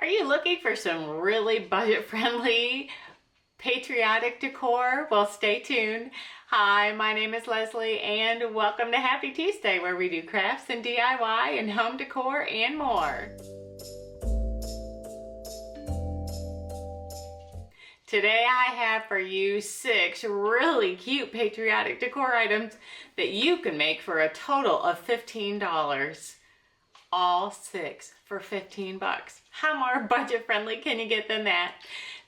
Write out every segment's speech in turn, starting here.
Are you looking for some really budget-friendly patriotic decor? Well, stay tuned. Hi, my name is Leslie and welcome to Happy Tuesday, where we do crafts and DIY and home decor and more. Today I have for you 6 really cute patriotic decor items that you can make for a total of $15. All 6 for 15 bucks. How more budget friendly can you get than that?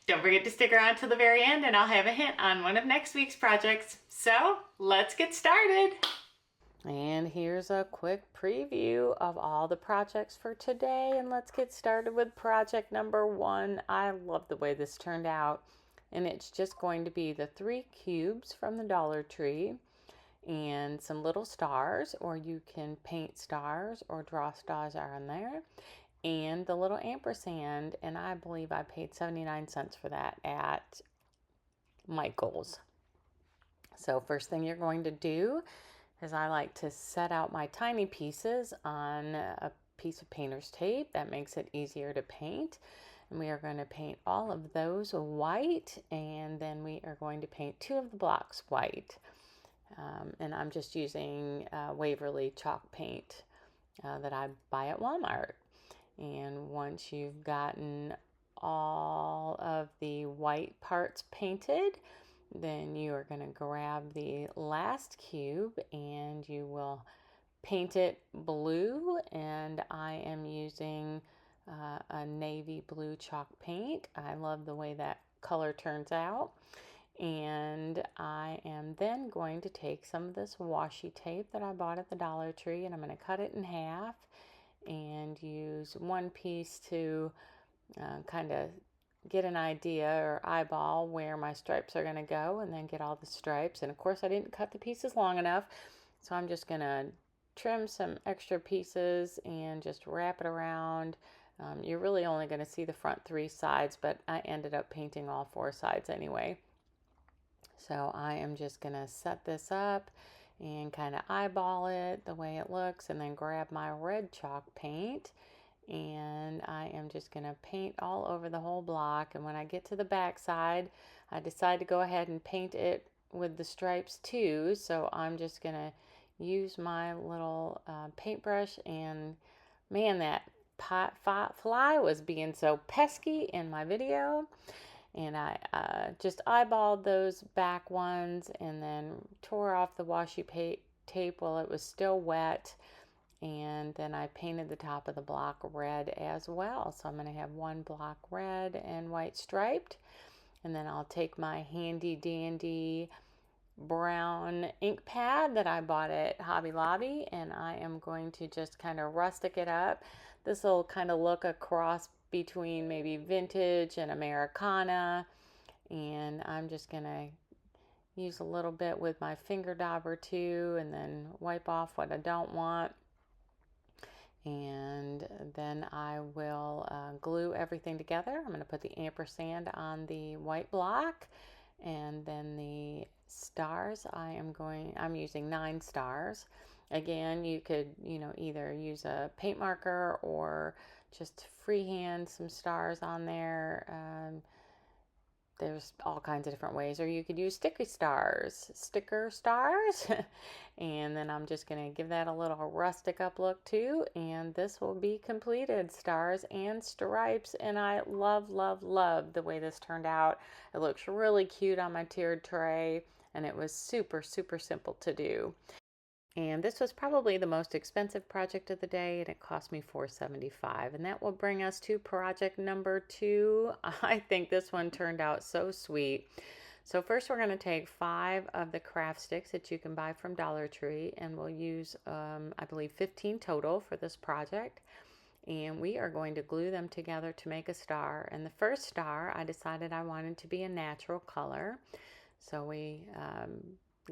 Don't forget to stick around till the very end and I'll have a hint on one of next week's projects. So let's get started. And here's a quick preview of all the projects for today, and let's get started with project number 1. I love the way this turned out, and it's just going to be the 3 cubes from the Dollar Tree and some little stars, or you can paint stars or draw stars on there, and the little ampersand, and I believe I paid 79 cents for that at Michael's. So first thing you're going to do is I like to set out my tiny pieces on a piece of painter's tape. That makes it easier to paint. And we are going to paint all of those white, and then we are going to paint 2 of the blocks white. And I'm just using Waverly chalk paint that I buy at Walmart. And once you've gotten all of the white parts painted, then you are going to grab the last cube and you will paint it blue. And I am using a navy blue chalk paint. I love the way that color turns out. And I am then going to take some of this washi tape that I bought at the Dollar Tree, and I'm going to cut it in half and use one piece to kind of get an idea or eyeball where my stripes are going to go, and then get all the stripes. And of course I didn't cut the pieces long enough, so I'm just going to trim some extra pieces and just wrap it around. You're really only going to see the front 3 sides, but I ended up painting all 4 sides anyway. So I am just going to set this up and kind of eyeball it the way it looks, and then grab my red chalk paint, and I am just going to paint all over the whole block. And when I get to the back side, I decide to go ahead and paint it with the stripes too. So I'm just going to use my little paintbrush, and man, that fly was being so pesky in my video. And I just eyeballed those back ones and then tore off the washi tape while it was still wet. And then I painted the top of the block red as well. So I'm going to have one block red and white striped. And then I'll take my handy dandy brown ink pad that I bought at Hobby Lobby, and I am going to just kind of rustic it up. This will kind of look a cross between maybe vintage and Americana, and I'm just going to use a little bit with my finger dauber too, and then wipe off what I don't want. And then I will glue everything together. I'm going to put the ampersand on the white block, and then the stars, I'm using 9 stars. Again, you could, either use a paint marker or just freehand some stars on there. There's all kinds of different ways, or you could use sticker stars. And then I'm just going to give that a little rustic up look too, and this will be completed, stars and stripes. And I love, love, love the way this turned out. It looks really cute on my tiered tray, and it was super, super simple to do. And this was probably the most expensive project of the day, and it cost me $4.75. And that will bring us to project number 2. I think this one turned out so sweet. So first we're going to take 5 of the craft sticks that you can buy from Dollar Tree, and we'll use, I believe, 15 total for this project. And we are going to glue them together to make a star. And the first star, I decided I wanted to be a natural color. So we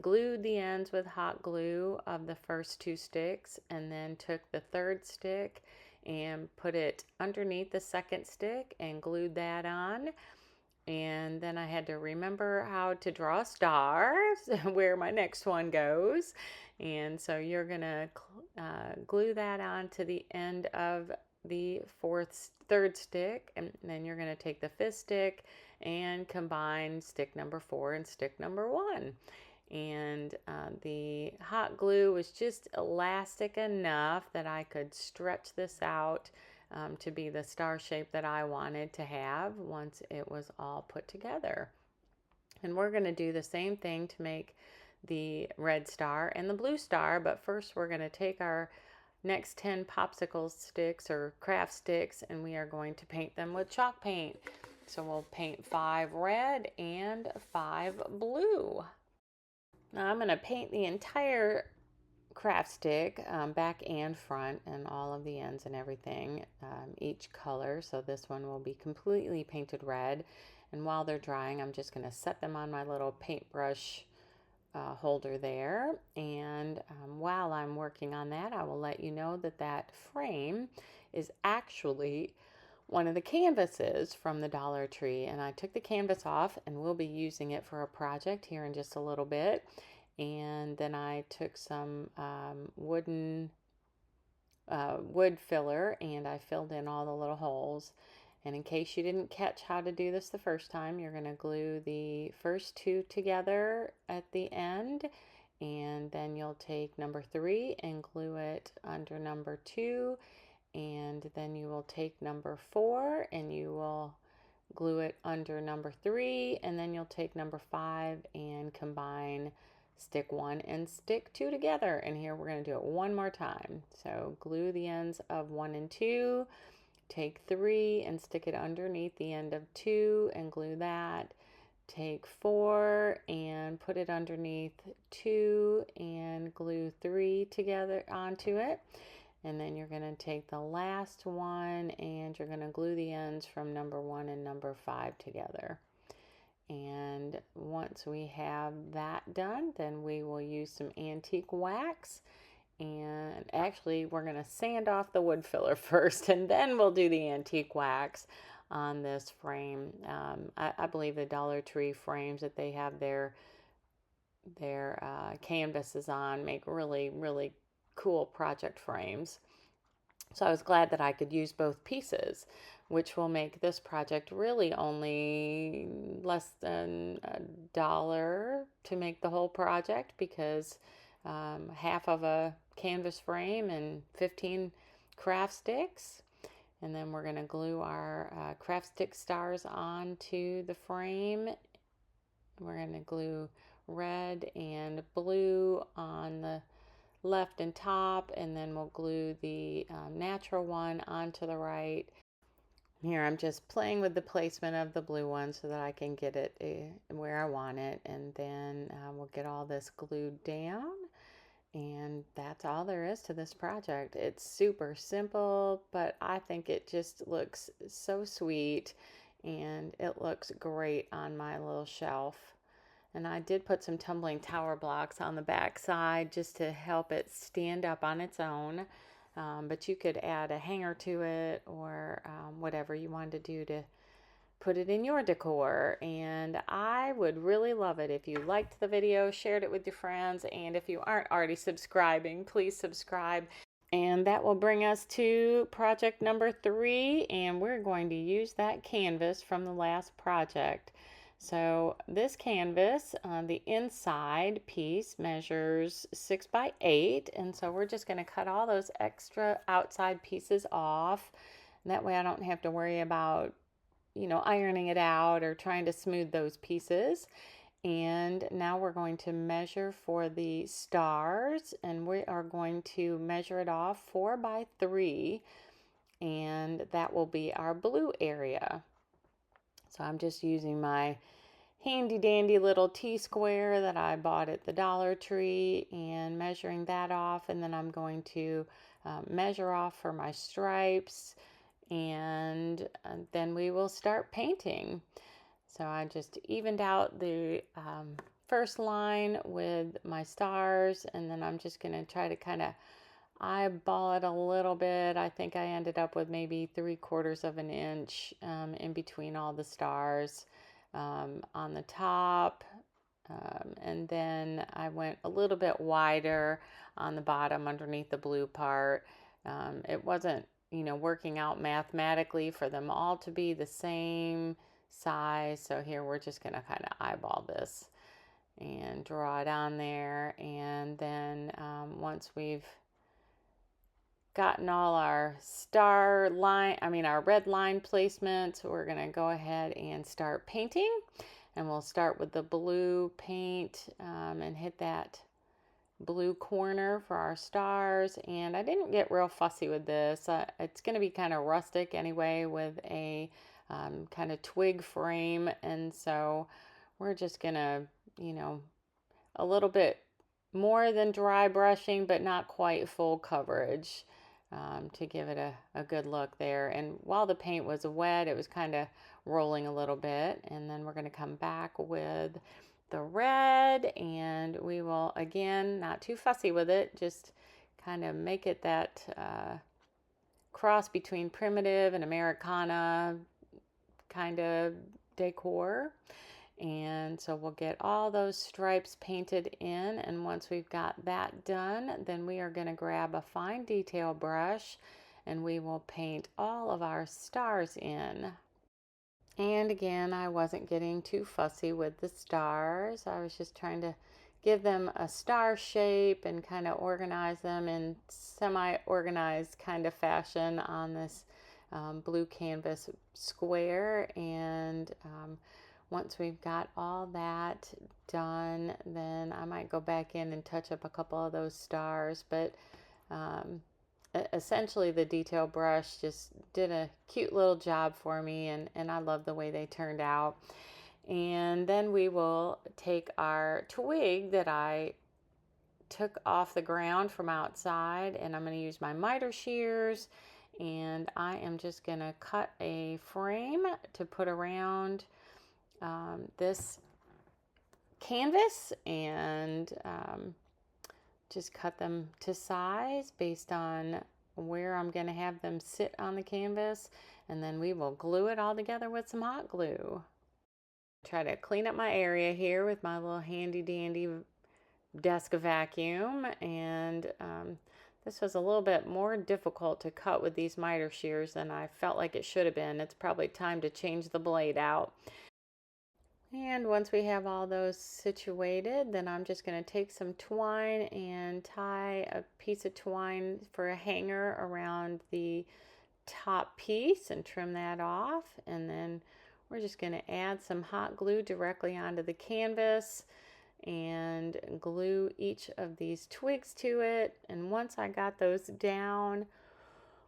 glued the ends with hot glue of the first 2 sticks, and then took the 3rd stick and put it underneath the 2nd stick and glued that on. And then I had to remember how to draw stars where my next one goes. And so you're gonna glue that on to the end of the third stick, and then you're going to take the fifth stick and combine stick number 4 and stick number 1. And the hot glue was just elastic enough that I could stretch this out to be the star shape that I wanted to have once it was all put together. And we're going to do the same thing to make the red star and the blue star, but first we're going to take our next 10 popsicle sticks or craft sticks, and we are going to paint them with chalk paint. So we'll paint 5 red and 5 blue. Now I'm going to paint the entire craft stick, back and front, and all of the ends and everything, each color. So this one will be completely painted red, and while they're drying I'm just going to set them on my little paintbrush holder there. And while I'm working on that, I will let you know that that frame is actually one of the canvases from the Dollar Tree, and I took the canvas off and we'll be using it for a project here in just a little bit. And then I took some wood filler, and I filled in all the little holes. And in case you didn't catch how to do this the first time, you're going to glue the first 2 together at the end, and then you'll take number 3 and glue it under number 2, and then you will take number 4 and you will glue it under number 3, and then you'll take number 5 and combine stick 1 and stick 2 together. And here we're going to do it one more time. So glue the ends of 1 and 2, take 3 and stick it underneath the end of 2 and glue that. Take 4 and put it underneath 2 and glue 3 together onto it. And then you're going to take the last one and you're going to glue the ends from number 1 and number 5 together. And once we have that done, then we will use some antique wax. And actually, we're going to sand off the wood filler first, and then we'll do the antique wax on this frame. I believe the Dollar Tree frames that they have their canvases on make really, really cool project frames. So I was glad that I could use both pieces, which will make this project really only less than $1 to make the whole project, because half of a canvas frame and 15 craft sticks. And then we're going to glue our craft stick stars onto the frame. We're going to glue red and blue on the left and top, and then we'll glue the natural one onto the right. Here I'm just playing with the placement of the blue one so that I can get it where I want it, and then we'll get all this glued down. And that's all there is to this project. It's super simple, but I think it just looks so sweet, and it looks great on my little shelf. And I did put some tumbling tower blocks on the back side just to help it stand up on its own. But you could add a hanger to it, or whatever you wanted to do to put it in your decor. And I would really love it if you liked the video, shared it with your friends, and if you aren't already subscribing, please subscribe. And that will bring us to project number 3, and we're going to use that canvas from the last project. So this canvas, the inside piece measures 6 by 8, and so we're just going to cut all those extra outside pieces off. And that way I don't have to worry about, ironing it out or trying to smooth those pieces. And now we're going to measure for the stars, and we are going to measure it off 4 by 3, and that will be our blue area. So I'm just using my handy dandy little T-square that I bought at the Dollar Tree and measuring that off, and then I'm going to measure off for my stripes, and then we will start painting. So I just evened out the first line with my stars, and then I'm just going to try to kind of eyeball it a little bit. I think I ended up with maybe 3/4 of an inch in between all the stars on the top, and then I went a little bit wider on the bottom underneath the blue part. It wasn't working out mathematically for them all to be the same size. So here we're just going to kind of eyeball this and draw it on there. And then once we've gotten all our star line, our red line placements, we're going to go ahead and start painting. And we'll start with the blue paint and hit that blue corner for our stars. And I didn't get real fussy with this. It's going to be kind of rustic anyway with a kind of twig frame. And so we're just going to, a little bit more than dry brushing, but not quite full coverage to give it a good look there. And while the paint was wet, it was kind of rolling a little bit. And then we're going to come back with the red, and we will, again, not too fussy with it, just kind of make it that cross between primitive and Americana kind of decor. And so we'll get all those stripes painted in, and once we've got that done, then we are going to grab a fine detail brush and we will paint all of our stars in. And again, I wasn't getting too fussy with the stars. I was just trying to give them a star shape and kind of organize them in semi-organized kind of fashion on this blue canvas square. And once we've got all that done, then I might go back in and touch up a couple of those stars. But essentially the detail brush just did a cute little job for me, and I love the way they turned out. And then we will take our twig that I took off the ground from outside, and I'm going to use my miter shears, and I am just going to cut a frame to put around this canvas, and just cut them to size based on where I'm going to have them sit on the canvas, and then we will glue it all together with some hot glue. Try to clean up my area here with my little handy dandy desk vacuum, and this was a little bit more difficult to cut with these miter shears than I felt like it should have been. It's probably time to change the blade out. And once we have all those situated, then I'm just going to take some twine and tie a piece of twine for a hanger around the top piece and trim that off. And then we're just going to add some hot glue directly onto the canvas and glue each of these twigs to it. And once I got those down,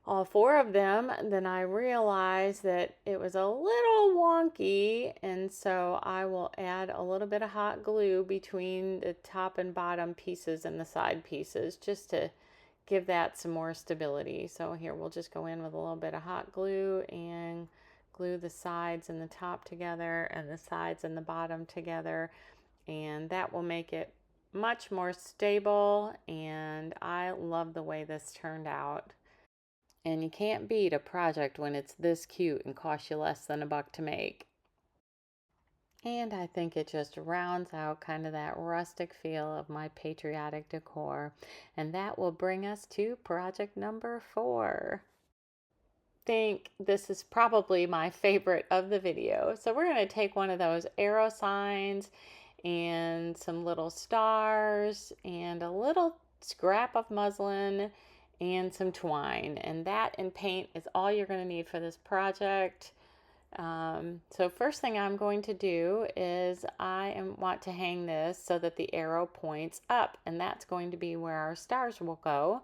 all four of them, then I realized that it was a little wonky, and so I will add a little bit of hot glue between the top and bottom pieces and the side pieces just to give that some more stability. So here we'll just go in with a little bit of hot glue and glue the sides and the top together and the sides and the bottom together, and that will make it much more stable. And I love the way this turned out. And you can't beat a project when it's this cute and costs you less than $1 to make. And I think it just rounds out kind of that rustic feel of my patriotic decor. And that will bring us to project number 4. I think this is probably my favorite of the video. So we're going to take one of those arrow signs and some little stars and a little scrap of muslin and some twine, and that and paint is all you're going to need for this project. So first thing I'm going to do is want to hang this so that the arrow points up, and that's going to be where our stars will go.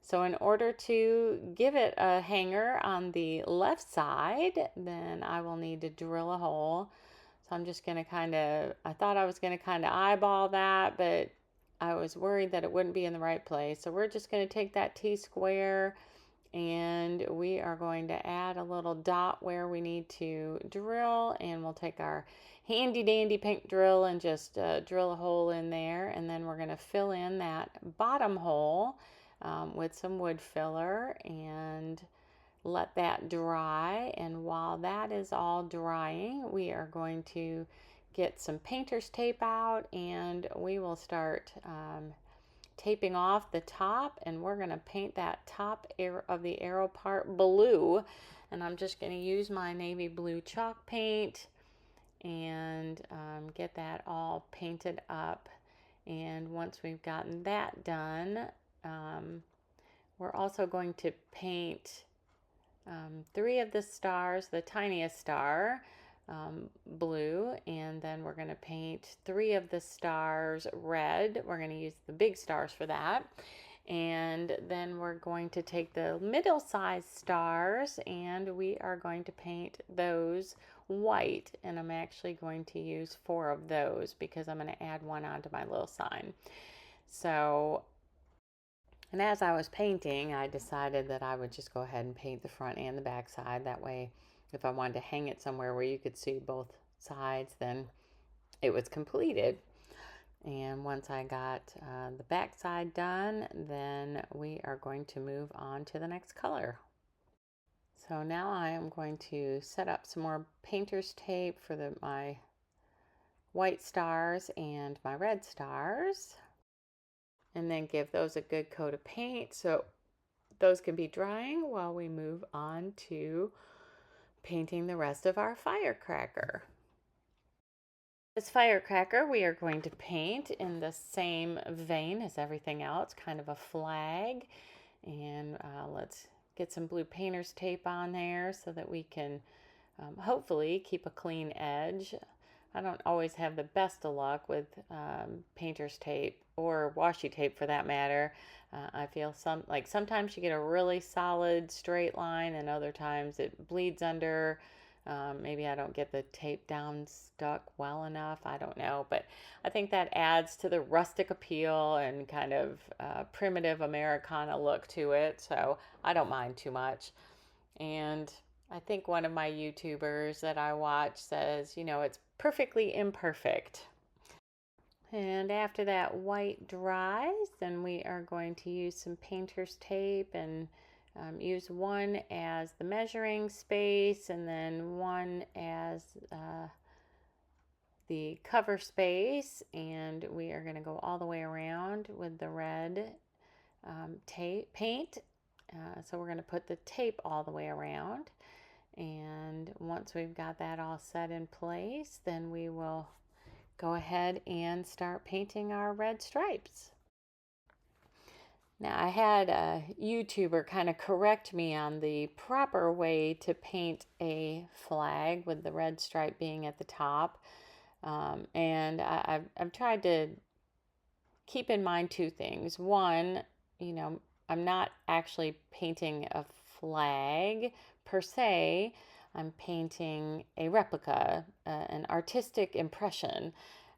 So in order to give it a hanger on the left side, then I will need to drill a hole. So I'm just going to I thought I was going to kind of eyeball that, but I was worried that it wouldn't be in the right place. So we're just going to take that T-square and we are going to add a little dot where we need to drill, and we'll take our handy dandy pink drill and just drill a hole in there, and then we're going to fill in that bottom hole with some wood filler and let that dry. And while that is all drying, we are going to get some painter's tape out, and we will start taping off the top, and we're going to paint that top of the arrow part blue. And I'm just going to use my navy blue chalk paint and get that all painted up. And once we've gotten that done, we're also going to paint 3 of the stars, the tiniest star, blue, and then we're going to paint 3 of the stars red. We're going to use the big stars for that. And then we're going to take the middle-sized stars and we are going to paint those white, and I'm actually going to use 4 of those because I'm going to add one onto my little sign. So, and as I was painting, I decided that I would just go ahead and paint the front and the back side. That way, if I wanted to hang it somewhere where you could see both sides, then it was completed. And once I got the back side done, then we are going to move on to the next color. So now I am going to set up some more painter's tape for my white stars and my red stars, and then give those a good coat of paint so those can be drying while we move on to painting the rest of our firecracker. This firecracker we are going to paint in the same vein as everything else, kind of a flag. And let's get some blue painter's tape on there so that we can hopefully keep a clean edge. I don't always have the best of luck with painter's tape or washi tape for that matter. I feel sometimes you get a really solid straight line and other times it bleeds under. Maybe I don't get the tape down stuck well enough. I don't know, but I think that adds to the rustic appeal and kind of primitive Americana look to it. So I don't mind too much. And I think one of my YouTubers that I watch says, you know, it's perfectly imperfect. And after that white dries, then we are going to use some painter's tape and use one as the measuring space and then one as the cover space. And we are going to go all the way around with the red paint. So we're going to put the tape all the way around. And once we've got that all set in place, then we will go ahead and start painting our red stripes. Now, I had a YouTuber kind of correct me on the proper way to paint a flag with the red stripe being at the top. And I've tried to keep in mind 2 things. One, you know, I'm not actually painting a flag per se. I'm painting a replica, an artistic impression.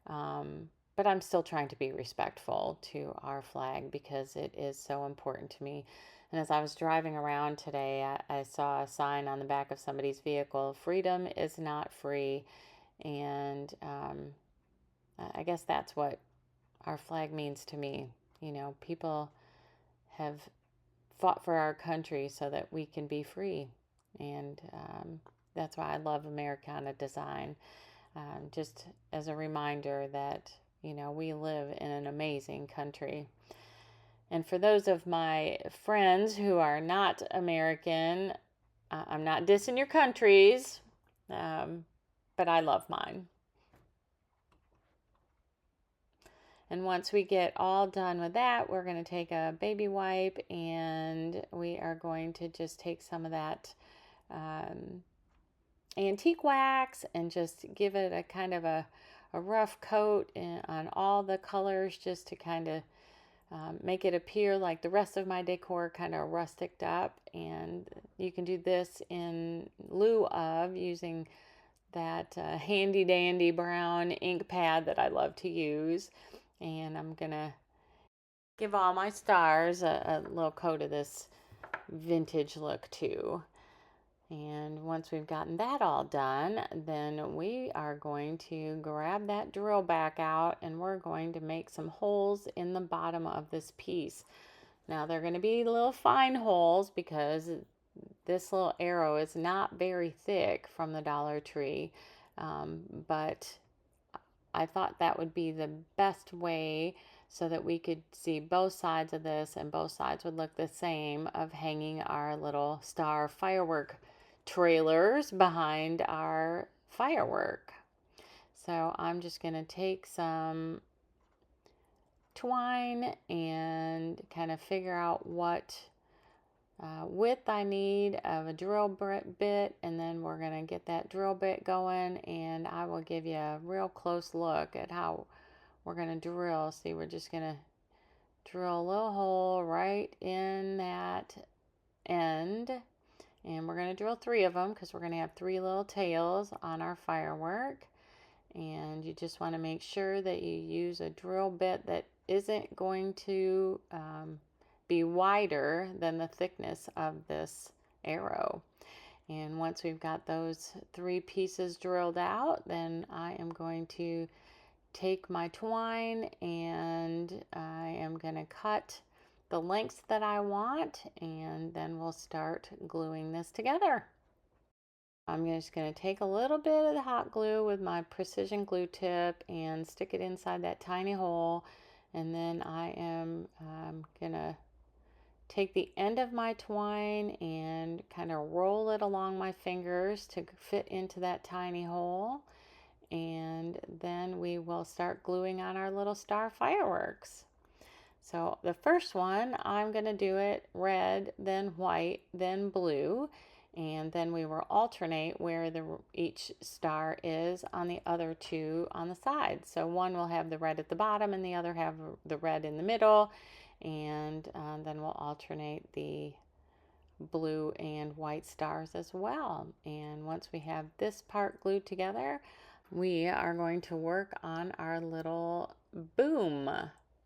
But I'm still trying to be respectful to our flag because it is so important to me. And as I was driving around today, I saw a sign on the back of somebody's vehicle, "Freedom is not free." And I guess that's what our flag means to me. You know, people have fought for our country so that we can be free. And that's why I love Americana design. Just as a reminder that, you know, we live in an amazing country. And for those of my friends who are not American, I'm not dissing your countries, but I love mine. And once we get all done with that, we're going to take a baby wipe and we are going to just take some of that antique wax and just give it a kind of a rough coat on all the colors just to kind of make it appear like the rest of my decor kind of rusticed up. And you can do this in lieu of using that handy dandy brown ink pad that I love to use. And I'm gonna give all my stars a little coat of this vintage look too. And once we've gotten that all done, then we are going to grab that drill back out and we're going to make some holes in the bottom of this piece. Now they're going to be little fine holes because this little arrow is not very thick from the Dollar Tree, but I thought that would be the best way so that we could see both sides of this, and both sides would look the same, of hanging our little star firework trailers behind our firework. So I'm just going to take some twine and kind of figure out what width I need of a drill bit, and then we're going to get that drill bit going, and I will give you a real close look at how we're going to drill. See, we're just going to drill a little hole right in that end, and we're going to drill 3 of them because we're going to have 3 little tails on our firework. And you just want to make sure that you use a drill bit that isn't going to be wider than the thickness of this arrow. And once we've got those 3 pieces drilled out, then I am going to take my twine and I am going to cut the lengths that I want, and then we'll start gluing this together. I'm just going to take a little bit of the hot glue with my precision glue tip and stick it inside that tiny hole, and then I am going to take the end of my twine and kind of roll it along my fingers to fit into that tiny hole, and then we will start gluing on our little star fireworks. So the first one, I'm going to do it red, then white, then blue, and then we will alternate where each star is on the other 2 on the sides. So one will have the red at the bottom and the other have the red in the middle, and then we'll alternate the blue and white stars as well. And once we have this part glued together, we are going to work on our little boom.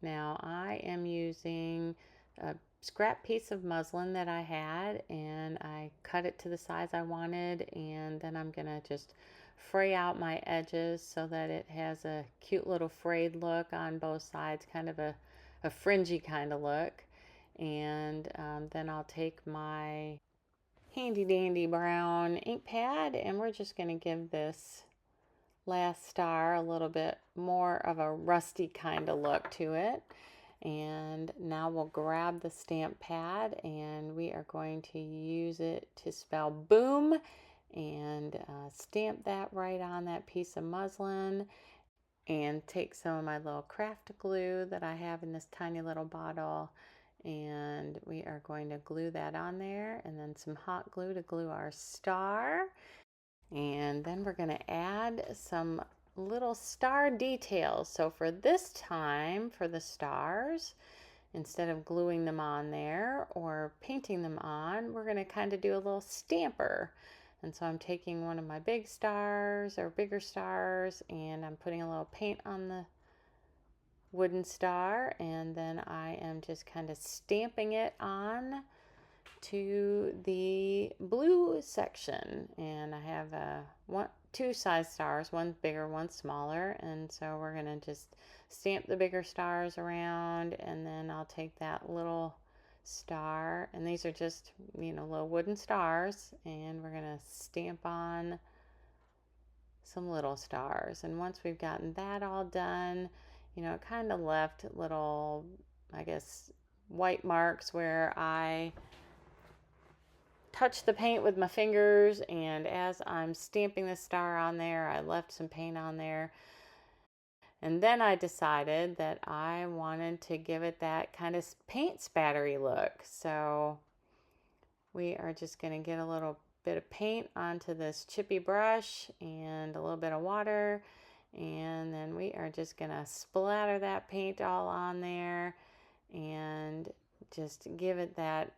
Now I am using a scrap piece of muslin that I had, and I cut it to the size I wanted, and then I'm gonna just fray out my edges so that it has a cute little frayed look on both sides, kind of a fringy kind of look. And then I'll take my handy dandy brown ink pad, and we're just gonna give this last star a little bit more of a rusty kind of look to it. And now we'll grab the stamp pad and we are going to use it to spell boom, and stamp that right on that piece of muslin, and take some of my little craft glue that I have in this tiny little bottle, and we are going to glue that on there, and then some hot glue to glue our star. And then we're going to add some little star details. So for this time, for the stars, instead of gluing them on there or painting them on, we're going to kind of do a little stamper. And so I'm taking one of my big stars or bigger stars, and I'm putting a little paint on the wooden star, and then I am just kind of stamping it on to the blue section. And I have two size stars, one bigger, one smaller, and so we're gonna just stamp the bigger stars around, and then I'll take that little star, and these are just, little wooden stars, and we're gonna stamp on some little stars. And once we've gotten that all done, it kind of left little, I guess, white marks where I touch the paint with my fingers, and as I'm stamping the star on there, I left some paint on there. And then I decided that I wanted to give it that kind of paint spattery look. So we are just going to get a little bit of paint onto this chippy brush and a little bit of water, and then we are just going to splatter that paint all on there and just give it that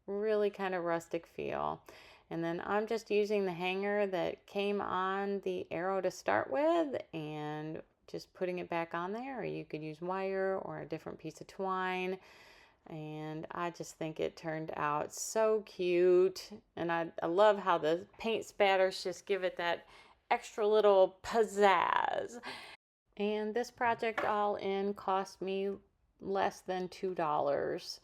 really kind of rustic feel. And then I'm just using the hanger that came on the arrow to start with and just putting it back on there, or you could use wire or a different piece of twine. And I just think it turned out so cute, and I love how the paint spatters just give it that extra little pizzazz. And this project all in cost me less than $2.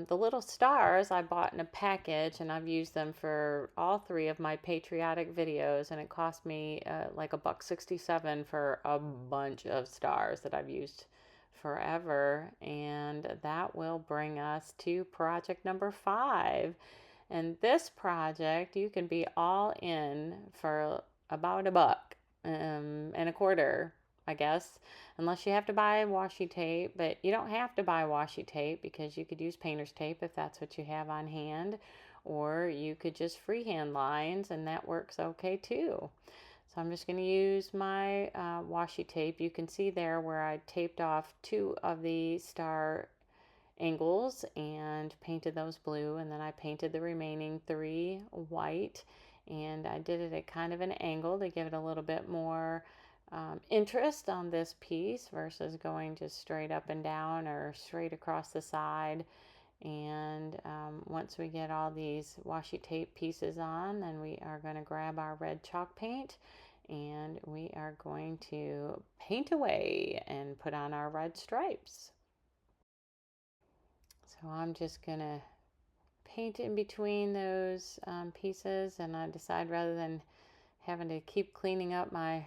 The little stars I bought in a package, and I've used them for all 3 of my Patriotic videos, and it cost me like $1.67 for a bunch of stars that I've used forever. And that will bring us to project number 5. And this project, you can be all in for about $1.25, I guess, unless you have to buy washi tape. But you don't have to buy washi tape because you could use painter's tape if that's what you have on hand, or you could just freehand lines, and that works okay too. So I'm just going to use my washi tape. You can see there where I taped off 2 of the star angles and painted those blue, and then I painted the remaining 3 white, and I did it at kind of an angle to give it a little bit more interest on this piece versus going just straight up and down or straight across the side. And once we get all these washi tape pieces on, then we are going to grab our red chalk paint and we are going to paint away and put on our red stripes. So I'm just going to paint in between those pieces, and I decide rather than having to keep cleaning up my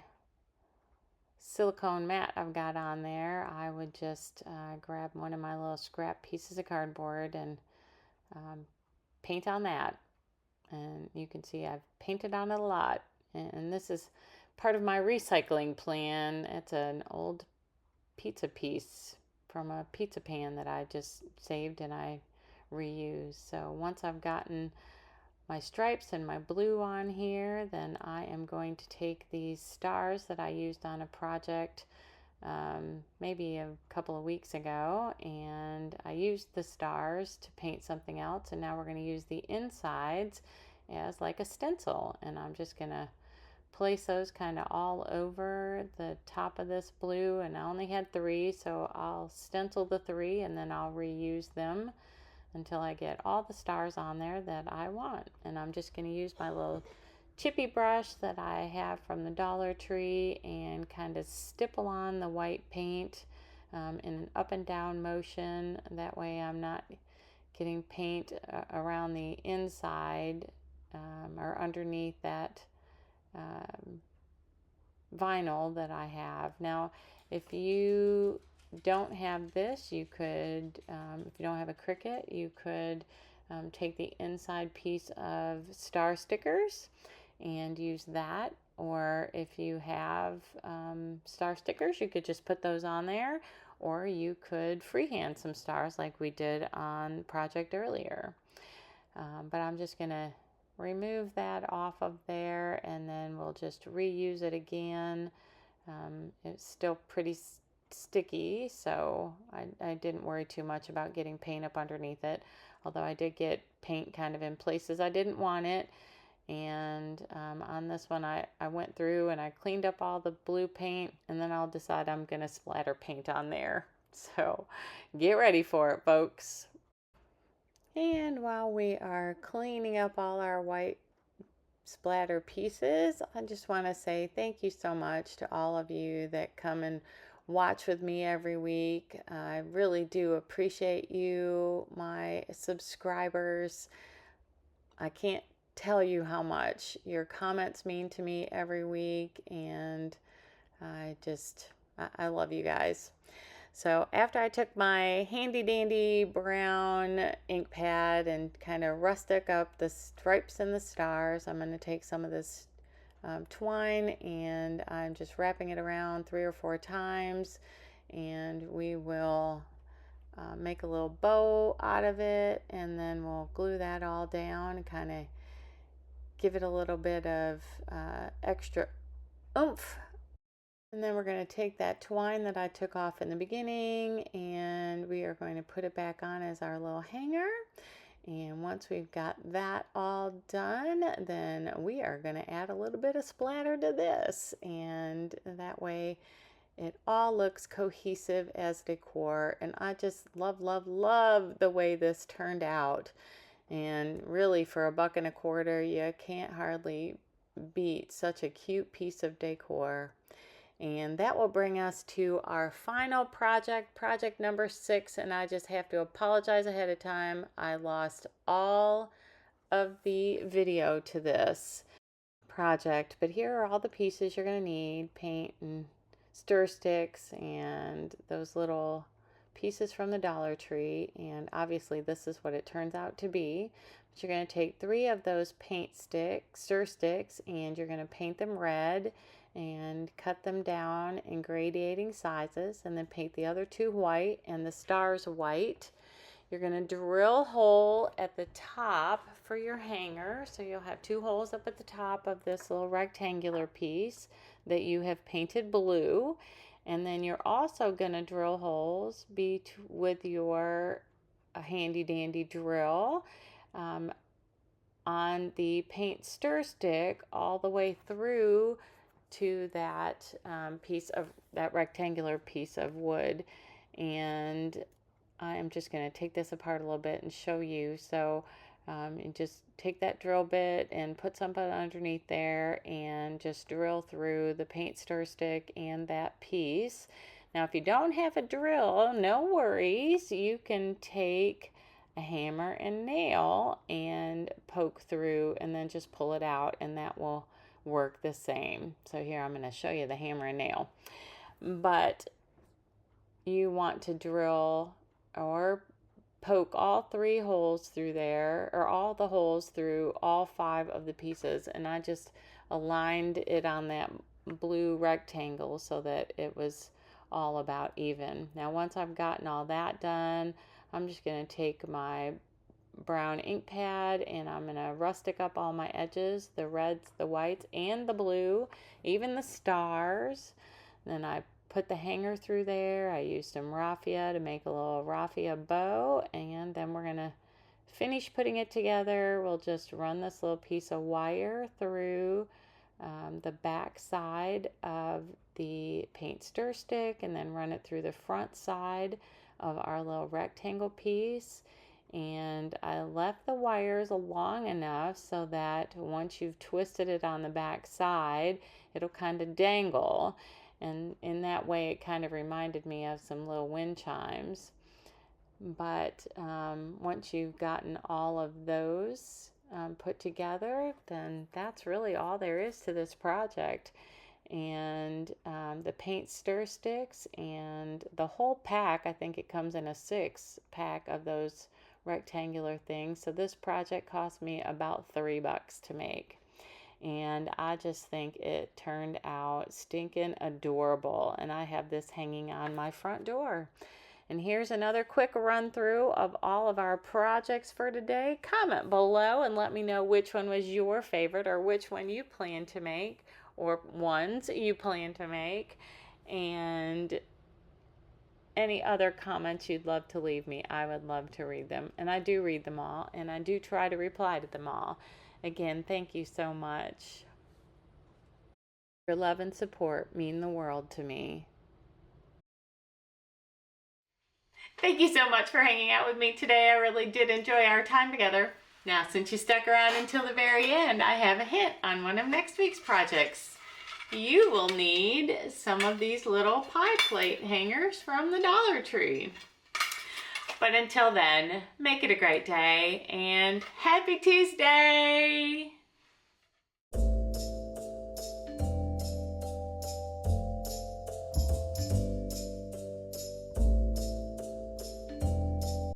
silicone mat I've got on there, I would just grab one of my little scrap pieces of cardboard and paint on that. And you can see I've painted on it a lot, and this is part of my recycling plan. It's an old pizza piece from a pizza pan that I just saved and I reuse. So once I've gotten my stripes and my blue on here, then I am going to take these stars that I used on a project maybe a couple of weeks ago, and I used the stars to paint something else, and now we're going to use the insides as like a stencil, and I'm just going to place those kind of all over the top of this blue. And I only had 3, so I'll stencil the 3 and then I'll reuse them until I get all the stars on there that I want. And I'm just going to use my little chippy brush that I have from the Dollar Tree and kind of stipple on the white paint in an up and down motion. That way I'm not getting paint around the inside or underneath that vinyl that I have. Now, if you don't have this, you could, if you don't have a Cricut, you could take the inside piece of star stickers and use that. Or if you have star stickers, you could just put those on there, or you could freehand some stars like we did on project earlier. But I'm just going to remove that off of there, and then we'll just reuse it again. It's still pretty sticky, so I didn't worry too much about getting paint up underneath it, although I did get paint kind of in places I didn't want it. And on this one I went through and I cleaned up all the blue paint, and then I'll decide I'm going to splatter paint on there. So get ready for it, folks. And while we are cleaning up all our white splatter pieces, I just want to say thank you so much to all of you that come and watch with me every week. I really do appreciate you, my subscribers. I can't tell you how much your comments mean to me every week, and I love you guys. So after I took my handy dandy brown ink pad and kind of rustic up the stripes and the stars, I'm going to take some of this twine, and I'm just wrapping it around 3 or 4 times, and we will make a little bow out of it, and then we'll glue that all down and kind of give it a little bit of extra oomph. And then we're going to take that twine that I took off in the beginning, and we are going to put it back on as our little hanger. And once we've got that all done, then we are going to add a little bit of splatter to this, and that way it all looks cohesive as decor. And I just love the way this turned out. And really, for $1.25, you can't hardly beat such a cute piece of decor. And that will bring us to our final project, project number 6. And I just have to apologize ahead of time. I lost all of the video to this project, but here are all the pieces you're going to need: paint and stir sticks and those little pieces from the Dollar Tree, and obviously this is what it turns out to be. But you're going to take 3 of those stir sticks, and you're going to paint them red and cut them down in gradating sizes, and then paint the other 2 white and the stars white. You're going to drill a hole at the top for your hanger, so you'll have 2 holes up at the top of this little rectangular piece that you have painted blue. And then you're also going to drill holes with your handy dandy drill on the paint stir stick all the way through to that that rectangular piece of wood. And I am just going to take this apart a little bit and show you. So and just take that drill bit and put something underneath there and just drill through the paint stir stick and that piece. Now if you don't have a drill, no worries. You can take a hammer and nail and poke through and then just pull it out, and that will work the same. So here I'm going to show you the hammer and nail. But you want to drill or poke all 3 holes through there, or all the holes through all 5 of the pieces, and I just aligned it on that blue rectangle so that it was all about even. Now once I've gotten all that done, I'm just going to take my brown ink pad and I'm going to rustic up all my edges, the reds, the whites, and the blue, even the stars. Then I put the hanger through there. I used some raffia to make a little raffia bow, and then we're going to finish putting it together. We'll just run this little piece of wire through the back side of the paint stir stick, and then run it through the front side of our little rectangle piece. And I left the wires long enough so that once you've twisted it on the back side, it'll kind of dangle. And in that way, it kind of reminded me of some little wind chimes. But once you've gotten all of those put together, then that's really all there is to this project. And the paint stir sticks and the whole pack, I think it comes in a 6-pack of those rectangular things. So this project cost me about $3 to make. And I just think it turned out stinking adorable. And I have this hanging on my front door. And here's another quick run through of all of our projects for today. Comment below and let me know which one was your favorite, or which one you plan to make, or ones you plan to make. And any other comments you'd love to leave me, I would love to read them. And I do read them all, and I do try to reply to them all. Again, thank you so much. Your love and support mean the world to me. Thank you so much for hanging out with me today. I really did enjoy our time together. Now, since you stuck around until the very end, I have a hint on one of next week's projects. You will need some of these little pie plate hangers from the Dollar Tree. But until then, make it a great day and happy Tuesday!